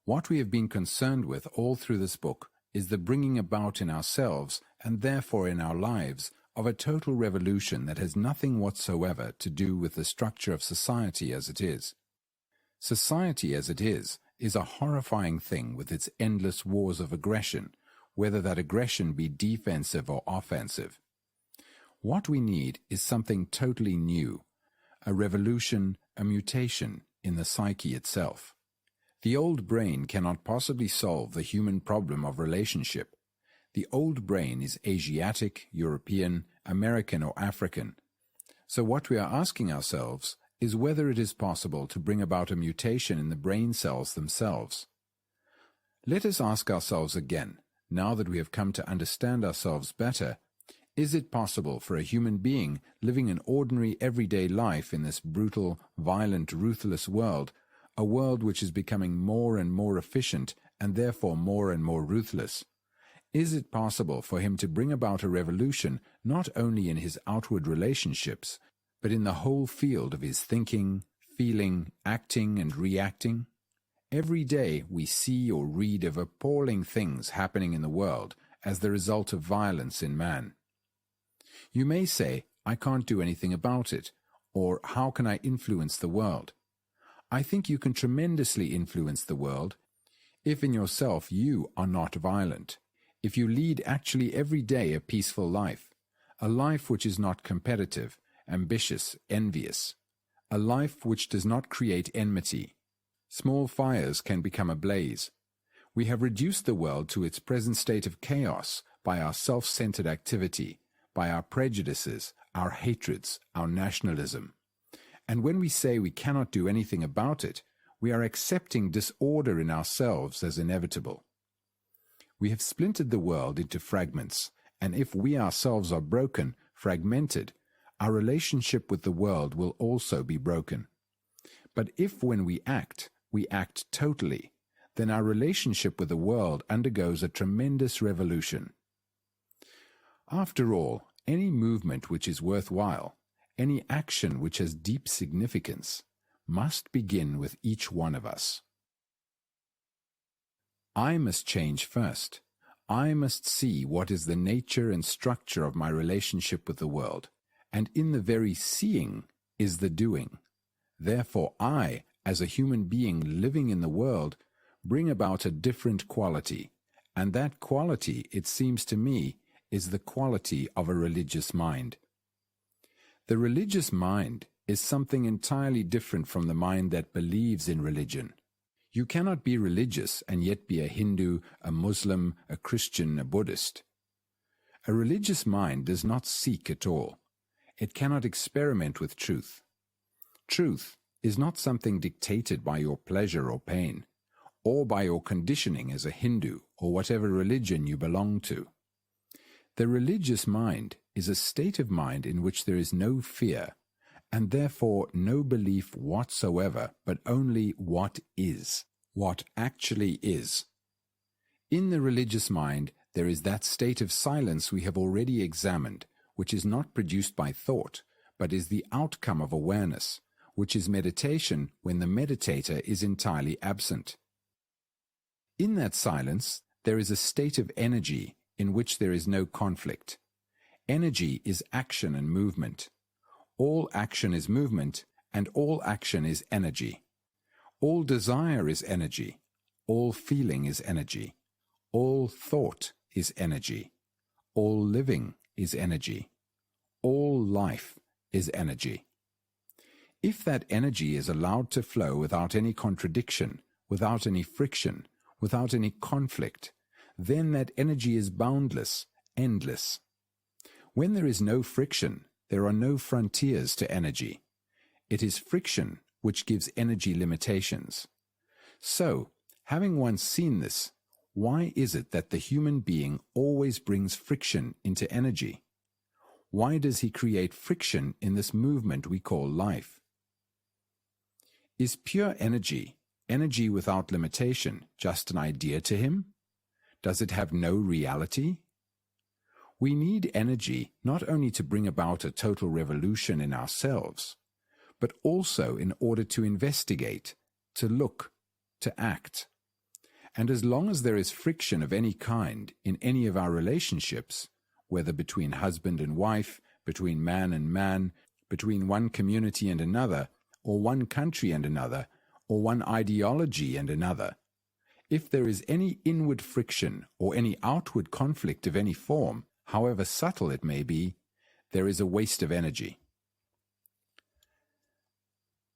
What we have been concerned with all through this book is the bringing about in ourselves, and therefore in our lives, of a total revolution that has nothing whatsoever to do with the structure of society as it is. Society as it is a horrifying thing with its endless wars of aggression, whether that aggression be defensive or offensive. What we need is something totally new, a revolution, a mutation in the psyche itself. The old brain cannot possibly solve the human problem of relationship. The old brain is Asiatic, European, American or African. So what we are asking ourselves is whether it is possible to bring about a mutation in the brain cells themselves. Let us ask ourselves again, now that we have come to understand ourselves better, is it possible for a human being living an ordinary everyday life in this brutal, violent, ruthless world, a world which is becoming more and more efficient and therefore more and more ruthless? Is it possible for him to bring about a revolution not only in his outward relationships, but in the whole field of his thinking, feeling, acting and reacting? Every day we see or read of appalling things happening in the world as the result of violence in man. You may say, I can't do anything about it, or how can I influence the world? I think you can tremendously influence the world if in yourself you are not violent, if you lead actually every day a peaceful life, a life which is not competitive, ambitious, envious, a life which does not create enmity. Small fires can become a blaze. We have reduced the world to its present state of chaos by our self-centered activity, by our prejudices, our hatreds, our nationalism. And when we say we cannot do anything about it, we are accepting disorder in ourselves as inevitable. We have splintered the world into fragments, and if we ourselves are broken, fragmented, our relationship with the world will also be broken. But if when we act totally, then our relationship with the world undergoes a tremendous revolution. After all, any movement which is worthwhile, any action which has deep significance, must begin with each one of us. I must change first. I must see what is the nature and structure of my relationship with the world, and in the very seeing is the doing. Therefore I, as a human being living in the world, bring about a different quality, and that quality, it seems to me, is the quality of a religious mind. The religious mind is something entirely different from the mind that believes in religion. You cannot be religious and yet be a Hindu, a Muslim, a Christian, a Buddhist. A religious mind does not seek at all. It cannot experiment with truth. Truth is not something dictated by your pleasure or pain, or by your conditioning as a Hindu or whatever religion you belong to. The religious mind is a state of mind in which there is no fear, and therefore no belief whatsoever, but only what is, what actually is. In the religious mind, there is that state of silence we have already examined, which is not produced by thought, but is the outcome of awareness, which is meditation when the meditator is entirely absent. In that silence, there is a state of energy in which there is no conflict. Energy is action and movement. All action is movement, and all action is energy. All desire is energy. All feeling is energy. All thought is energy. All living is energy. All life is energy. If that energy is allowed to flow without any contradiction, without any friction, without any conflict, then that energy is boundless, endless. When there is no friction, there are no frontiers to energy. It is friction which gives energy limitations. So, having once seen this, why is it that the human being always brings friction into energy? Why does he create friction in this movement we call life? Is pure energy, energy without limitation, just an idea to him? Does it have no reality? We need energy not only to bring about a total revolution in ourselves, but also in order to investigate, to look, to act. And as long as there is friction of any kind in any of our relationships, whether between husband and wife, between man and man, between one community and another, or one country and another, or one ideology and another, if there is any inward friction or any outward conflict of any form, however subtle it may be, there is a waste of energy.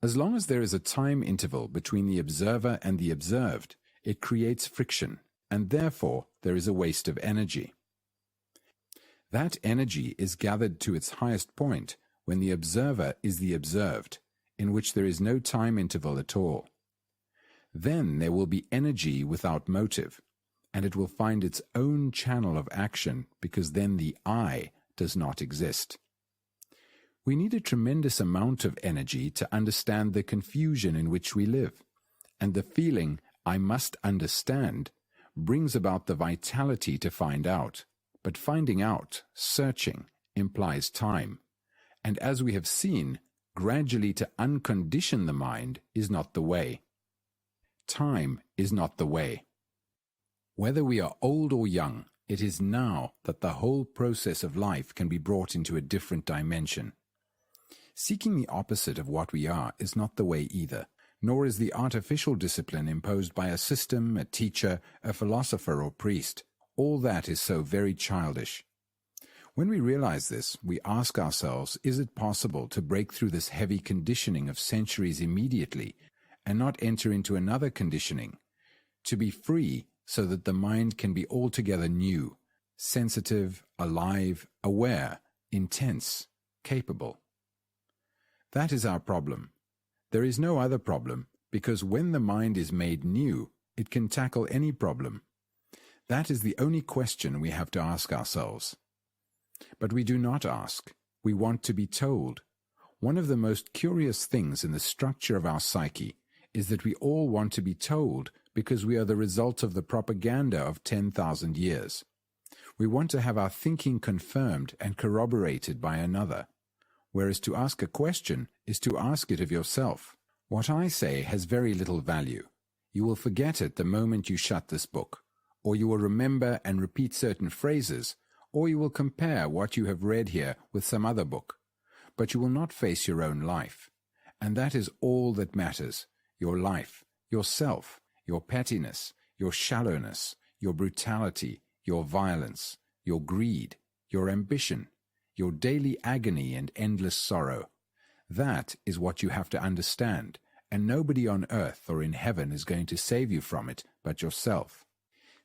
As long as there is a time interval between the observer and the observed, it creates friction, and therefore there is a waste of energy. That energy is gathered to its highest point when the observer is the observed, in which there is no time interval at all. Then there will be energy without motive, and it will find its own channel of action because then the I does not exist. We need a tremendous amount of energy to understand the confusion in which we live, and the feeling I must understand brings about the vitality to find out. But finding out, searching, implies time, and as we have seen, gradually to uncondition the mind is not the way. Time is not the way. Whether we are old or young, it is now that the whole process of life can be brought into a different dimension. Seeking the opposite of what we are is not the way either, nor is the artificial discipline imposed by a system, a teacher, a philosopher or priest. All that is so very childish. When we realize this, we ask ourselves, is it possible to break through this heavy conditioning of centuries immediately and not enter into another conditioning, to be free so that the mind can be altogether new, sensitive, alive, aware, intense, capable? That is our problem. There is no other problem, because when the mind is made new, it can tackle any problem. That is the only question we have to ask ourselves. But we do not ask. We want to be told. One of the most curious things in the structure of our psyche is that we all want to be told because we are the result of the propaganda of 10,000 years. We want to have our thinking confirmed and corroborated by another, whereas to ask a question is to ask it of yourself. What I say has very little value. You will forget it the moment you shut this book, or you will remember and repeat certain phrases, or you will compare what you have read here with some other book, but you will not face your own life. And that is all that matters, your life, yourself, your pettiness, your shallowness, your brutality, your violence, your greed, your ambition, your daily agony and endless sorrow. That is what you have to understand, and nobody on earth or in heaven is going to save you from it but yourself.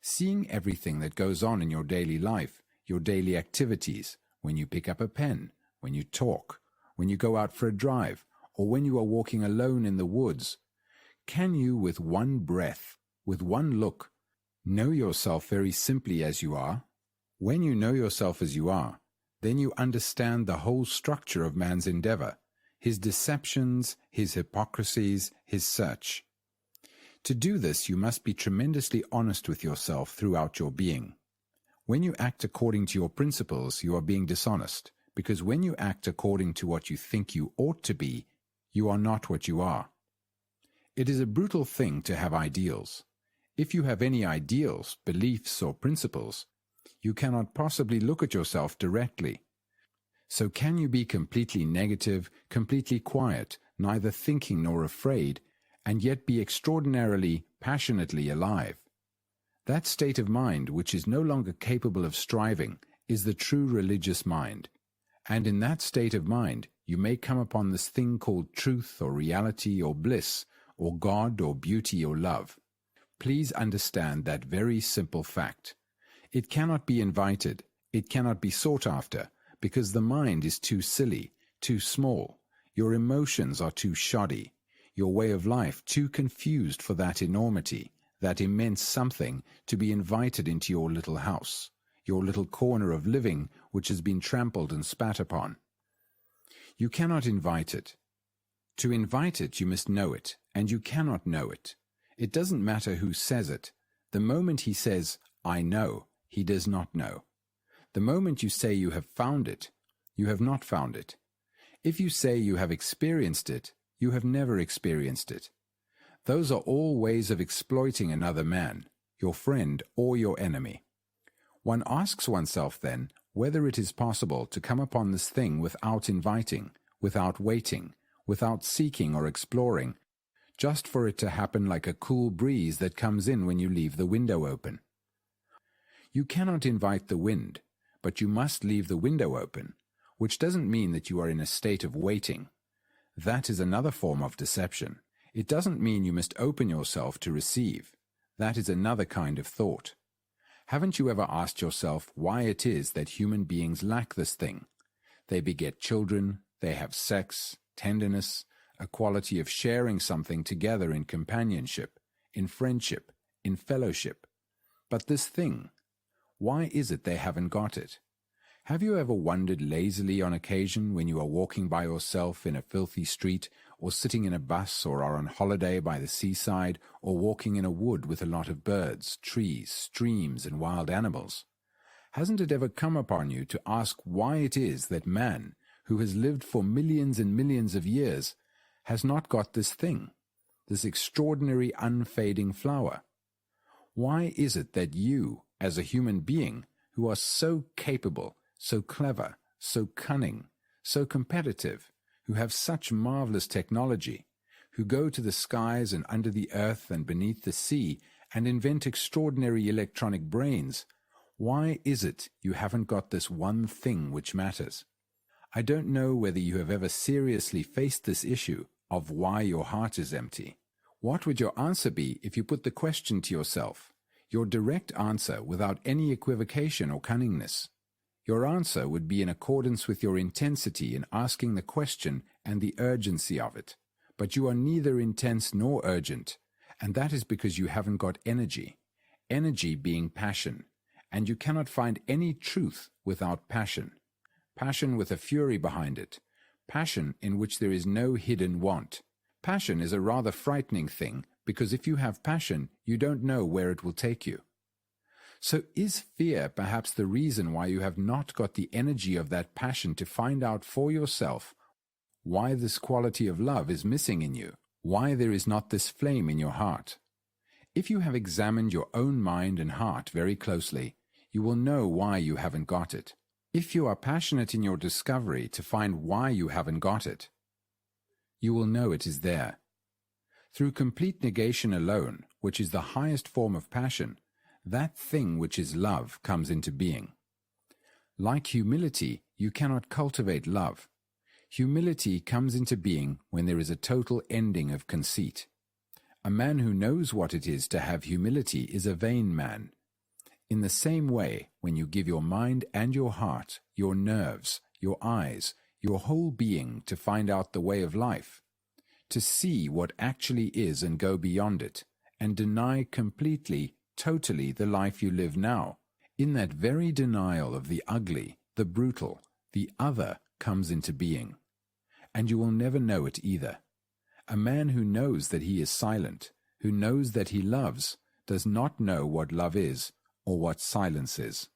Seeing everything that goes on in your daily life, your daily activities, when you pick up a pen, when you talk, when you go out for a drive, or when you are walking alone in the woods, can you with one breath, with one look, know yourself very simply as you are? When you know yourself as you are, then you understand the whole structure of man's endeavor, his deceptions, his hypocrisies, his search. To do this, you must be tremendously honest with yourself throughout your being. When you act according to your principles, you are being dishonest, because when you act according to what you think you ought to be, you are not what you are. It is a brutal thing to have ideals. If you have any ideals, beliefs, or principles, you cannot possibly look at yourself directly. So can you be completely negative, completely quiet, neither thinking nor afraid, and yet be extraordinarily, passionately alive? That state of mind, which is no longer capable of striving, is the true religious mind. And in that state of mind, you may come upon this thing called truth or reality or bliss, or God or beauty or love. Please understand that very simple fact. It cannot be invited, it cannot be sought after, because the mind is too silly, too small, your emotions are too shoddy, your way of life too confused for that enormity, that immense something, to be invited into your little house, your little corner of living which has been trampled and spat upon. You cannot invite it. To invite it, you must know it, and you cannot know it. It doesn't matter who says it. The moment he says, I know, he does not know. The moment you say you have found it, you have not found it. If you say you have experienced it, you have never experienced it. Those are all ways of exploiting another man. your friend, or your enemy. One asks oneself then whether it is possible to come upon this thing without inviting, without waiting, without seeking or exploring, just for it to happen like a cool breeze that comes in when you leave the window open. You cannot invite the wind, but you must leave the window open, which doesn't mean that you are in a state of waiting. That is another form of deception. It doesn't mean you must open yourself to receive. That is another kind of thought. Haven't you ever asked yourself why it is that human beings lack this thing? They beget children, they have sex, tenderness, a quality of sharing something together in companionship, in friendship, in fellowship. But this thing, why is it they haven't got it? Have you ever wondered lazily on occasion when you are walking by yourself in a filthy street, or sitting in a bus, or are on holiday by the seaside, or walking in a wood with a lot of birds, trees, streams, and wild animals? Hasn't it ever come upon you to ask why it is that man, who has lived for millions and millions of years, has not got this thing, this extraordinary unfading flower? Why is it that you, as a human being, who are so capable, so clever, so cunning, so competitive, who have such marvelous technology, who go to the skies and under the earth and beneath the sea and invent extraordinary electronic brains, why is it you haven't got this one thing which matters? I don't know whether you have ever seriously faced this issue of why your heart is empty. What would your answer be if you put the question to yourself? Your direct answer without any equivocation or cunningness. Your answer would be in accordance with your intensity in asking the question and the urgency of it. But you are neither intense nor urgent, and that is because you haven't got energy. Energy being passion, and you cannot find any truth without passion. Passion with a fury behind it. Passion in which there is no hidden want. Passion is a rather frightening thing, because if you have passion, you don't know where it will take you. So is fear perhaps the reason why you have not got the energy of that passion to find out for yourself why this quality of love is missing in you, why there is not this flame in your heart? If you have examined your own mind and heart very closely, you will know why you haven't got it. If you are passionate in your discovery to find why you haven't got it, you will know it is there. Through complete negation alone, which is the highest form of passion, that thing which is love comes into being. Like humility, you cannot cultivate love. Humility comes into being when there is a total ending of conceit. A man who knows what it is to have humility is a vain man. In the same way, when you give your mind and your heart, your nerves, your eyes, your whole being to find out the way of life, to see what actually is and go beyond it, and deny completely, totally the life you live now, in that very denial of the ugly, the brutal, the other comes into being. And you will never know it either. A man who knows that he is silent, who knows that he loves, does not know what love is or what silence is.